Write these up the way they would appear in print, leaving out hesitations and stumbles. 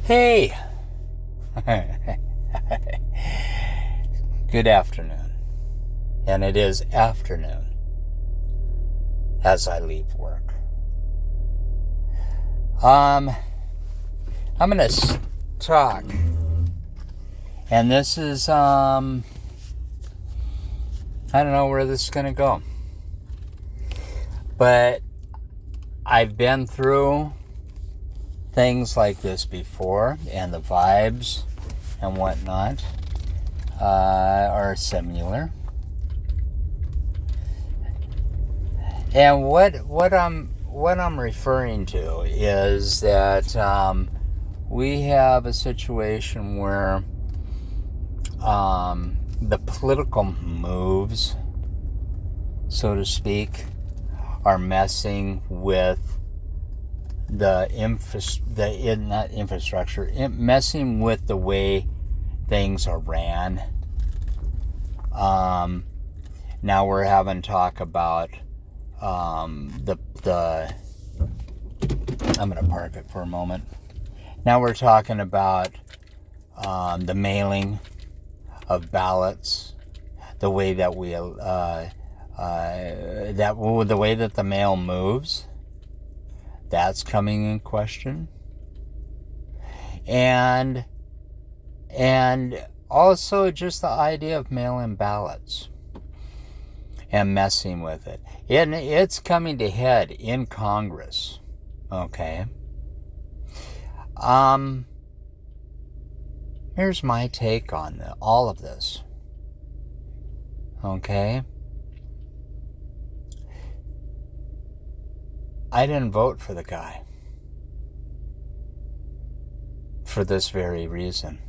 Hey! Good afternoon. And it is afternoon as I leave work. I'm going to talk. And this is, I don't know where this is going to go. But I've been through things like this before, and the vibes and whatnot are similar. And what I'm referring to is that we have a situation where the political moves, so to speak, are messing with messing with the way things are ran. Now we're having talk about the I'm going to park it for a moment. Now we're talking about the mailing of ballots, the way that the way that the mail moves. That's coming in question. And also just the idea of mail-in ballots and messing with it. It's coming to head in Congress. Okay. Here's my take on all of this. Okay. I didn't vote for the guy for this very reason.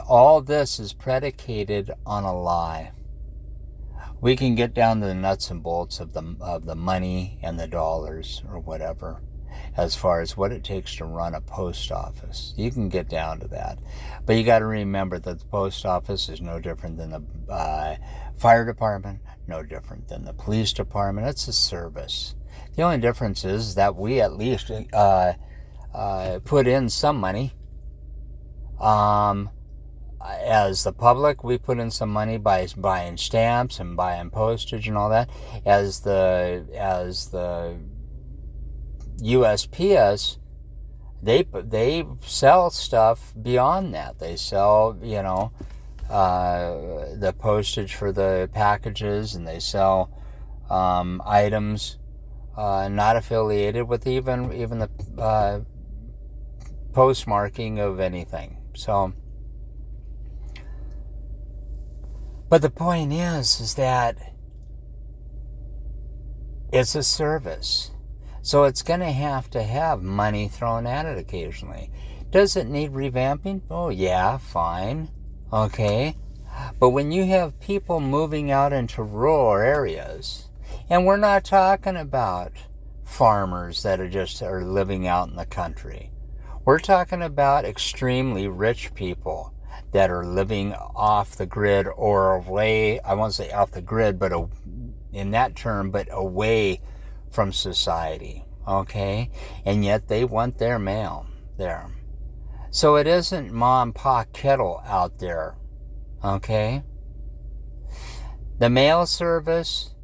All this is predicated on a lie. We can get down to the nuts and bolts of the money and the dollars or whatever, as far as what it takes to run a post office. You can get down to that, but you got to remember that the post office is no different than the fire department, no different than the police department. It's a service. The only difference is that we at least put in some money. As the public, we put in some money by buying stamps and buying postage and all that. As the USPS, they sell stuff beyond that. They sell, the postage for the packages, and they sell items not affiliated with even the postmarking of anything. So, but the point is that it's a service. So it's going to have money thrown at it occasionally. Does it need revamping? Oh yeah, fine. Okay. But when you have people moving out into rural areas, and we're not talking about farmers that are living out in the country. We're talking about extremely rich people that are living off the grid or away. I won't say off the grid, but in that term, but away from society. Okay? And yet they want their mail there. So it isn't Ma and Pa Kettle out there. Okay? The mail service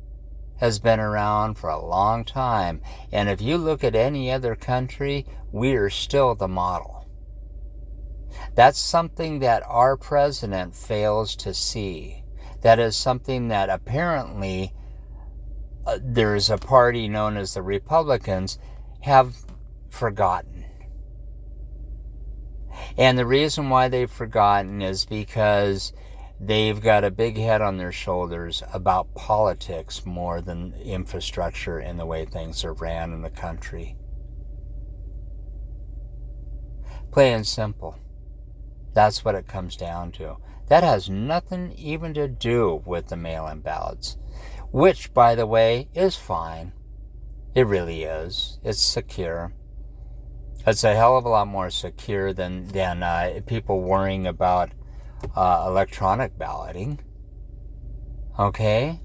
has been around for a long time. And if you look at any other country, we are still the model. That's something that our president fails to see. That is something that apparently there's a party known as the Republicans have forgotten. And the reason why they've forgotten is because they've got a big head on their shoulders about politics more than infrastructure and the way things are ran in the country. Plain and simple. That's what it comes down to. That has nothing even to do with the mail-in ballots, which, by the way, is fine. It really is. It's secure. It's a hell of a lot more secure than people worrying about electronic balloting. Okay?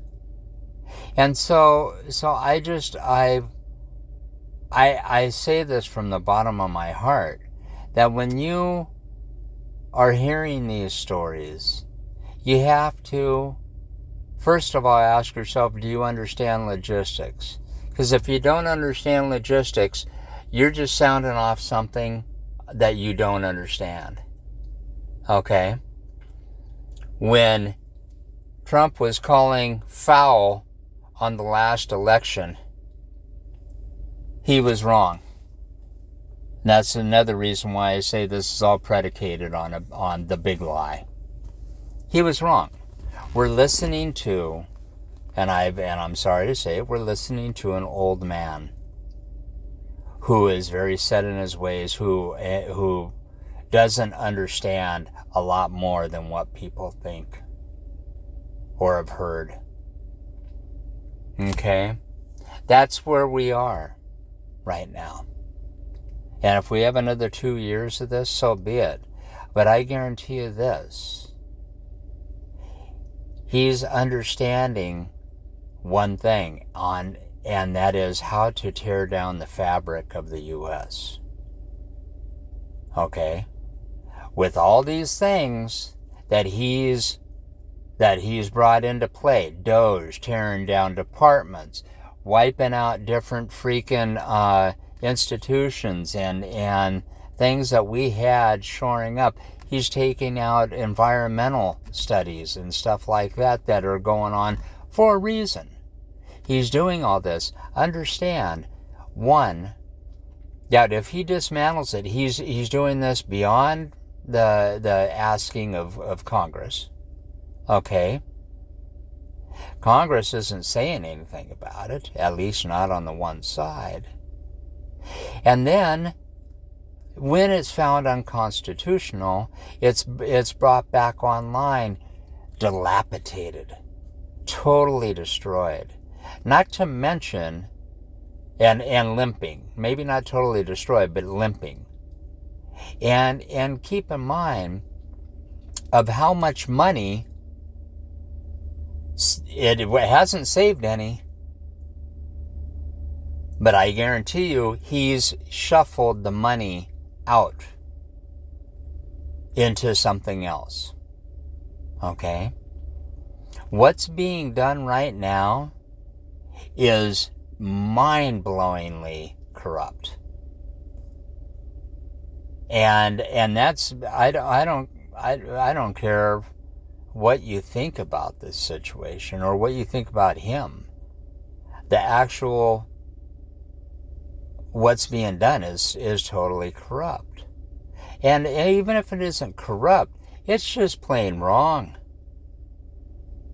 And so I say this from the bottom of my heart, that when you are hearing these stories, you have to, first of all, ask yourself, do you understand logistics? Because if you don't understand logistics, you're just sounding off something that you don't understand. Okay? When Trump was calling foul on the last election, he was wrong. And that's another reason why I say this is all predicated on the big lie. He was wrong. We're listening to, and I'm sorry to say it, we're listening to an old man who is very set in his ways, who doesn't understand a lot more than what people think or have heard. Okay? That's where we are right now. And if we have another 2 years of this, so be it. But I guarantee you this. He's understanding one thing, and that is how to tear down the fabric of the U.S. Okay? With all these things that he's brought into play, DOGE, tearing down departments, wiping out different freaking institutions and things that we had shoring up. He's taking out environmental studies and stuff like that are going on for a reason. He's doing all this. Understand, one, that if he dismantles it, he's doing this beyond the asking of Congress. Okay? Congress isn't saying anything about it, at least not on the one side. And then, when it's found unconstitutional, it's brought back online, dilapidated, totally destroyed. Not to mention, and limping. Maybe not totally destroyed, but limping. And keep in mind of how much money it hasn't saved any. But I guarantee you, he's shuffled the money out into something else. Okay? What's being done right now is mind-blowingly corrupt. And that's, I don't care what you think about this situation or what you think about him. The actual what's being done is totally corrupt. And even if it isn't corrupt, it's just plain wrong.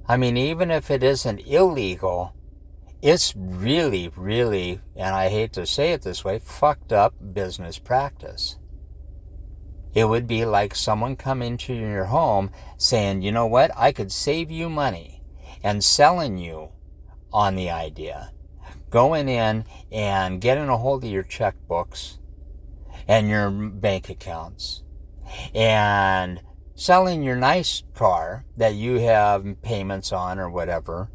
I mean, even if it isn't illegal, it's really, really, and I hate to say it this way, fucked up business practice. It would be like someone coming to your home saying, you know what, I could save you money, and selling you on the idea. Going in and getting a hold of your checkbooks and your bank accounts and selling your nice car that you have payments on or whatever.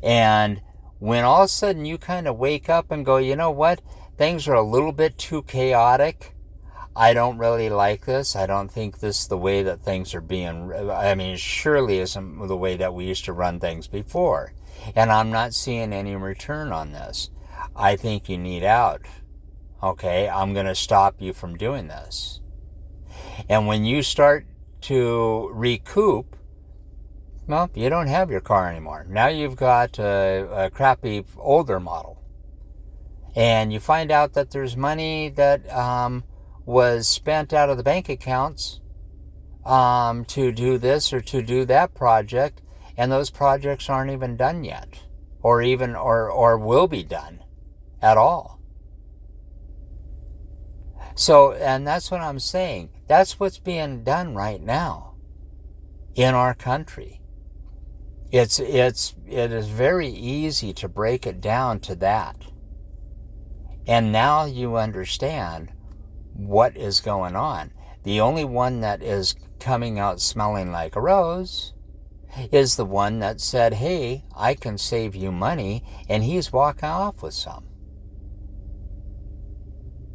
And when all of a sudden you kind of wake up and go, you know what, things are a little bit too chaotic. I don't really like this. I don't think this is the way that things are being, I mean, it surely isn't the way that we used to run things before. And I'm not seeing any return on this. I think you need out. Okay, I'm going to stop you from doing this. And when you start to recoup, well, you don't have your car anymore. Now you've got a crappy older model. And you find out that there's money that was spent out of the bank accounts to do this or to do that project. And those projects aren't even done yet, or will be done at all. So, and that's what I'm saying. That's what's being done right now in our country. It is very easy to break it down to that. And now you understand what is going on. The only one that is coming out smelling like a rose is the one that said, hey, I can save you money, and he's walking off with some.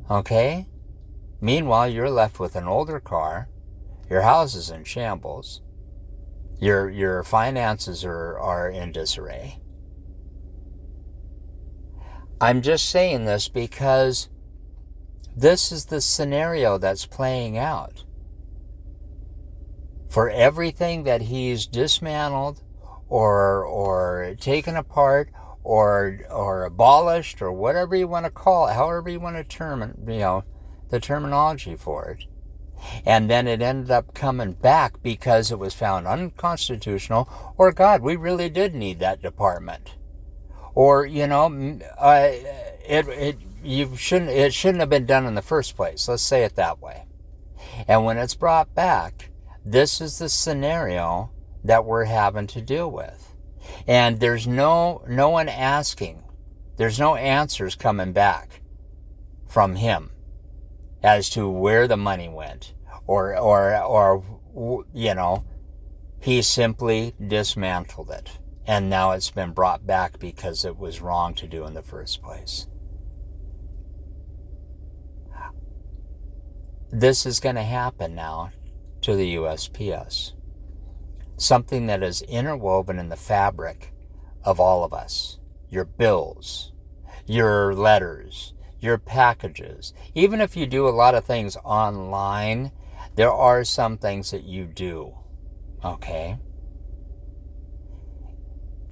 Okay? Meanwhile, you're left with an older car, your house is in shambles, your finances are in disarray. I'm just saying this because this is the scenario that's playing out. For everything that he's dismantled or taken apart or abolished or whatever you want to call it, however you want to term it, the terminology for it. And then it ended up coming back because it was found unconstitutional, or God, we really did need that department. Or, it shouldn't have been done in the first place. Let's say it that way. And when it's brought back, this is the scenario that we're having to deal with. And there's no one asking. There's no answers coming back from him as to where the money went, or he simply dismantled it. And now it's been brought back because it was wrong to do in the first place. This is going to happen now to the USPS. Something that is interwoven in the fabric of all of us. Your bills, your letters, your packages. Even if you do a lot of things online, there are some things that you do. Okay?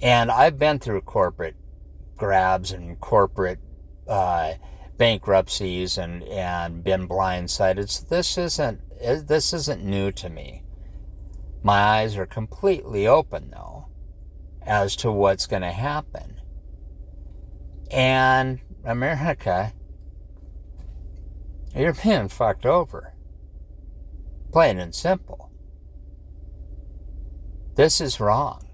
And I've been through corporate grabs and corporate bankruptcies and been blindsided. So this isn't new to me. My eyes are completely open, though, as to what's going to happen. And America, you're being fucked over. Plain and simple. This is wrong.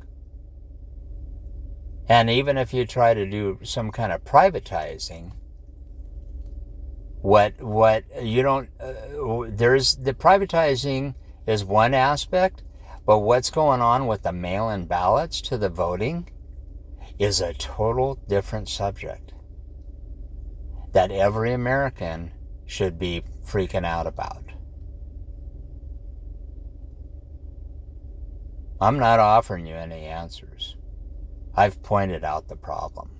And even if you try to do some kind of privatizing, what you don't, there's the privatizing is one aspect, but what's going on with the mail-in ballots to the voting is a total different subject that every American should be freaking out about. I'm not offering you any answers. I've pointed out the problem.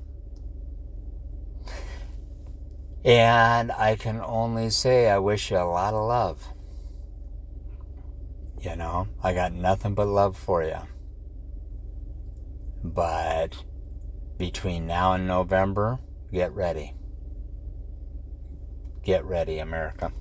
And I can only say I wish you a lot of love. I got nothing but love for you. But between now and November, get ready. Get ready, America.